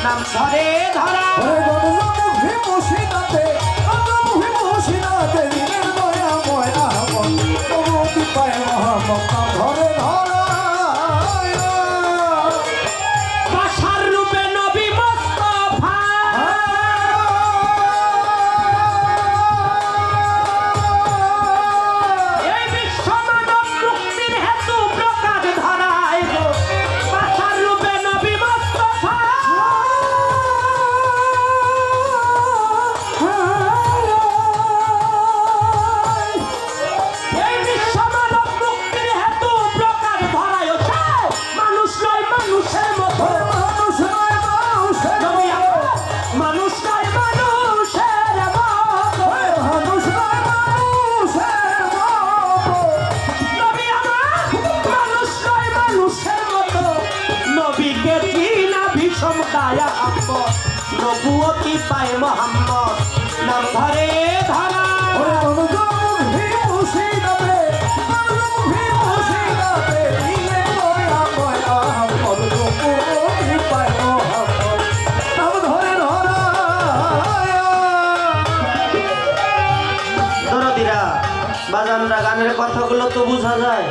নাম ধরে ধরা বাসার রূপে নবী মুস্তাফা এই বিশ্ব মানব মুক্তির হেতু প্রকাশ ধরায় গো বাসার রূপে নবী মুস্তাফা এই বিশ্ব মানব মুক্তির হেতু প্রকাশ ধরায় সে মানুষ নয় মানুষের মতো নবী আমার মানুষ নয় মানুষের মতো নবী আমার মানুষ নয় মানুষের মতো নবীকে চিনা ভীষণ দয়া নবুয়তি পায় মোহাম্মদ নাম ধরে ধরা দরদিরা বাজানরা গানের কথাগুলো তো বোঝা যায়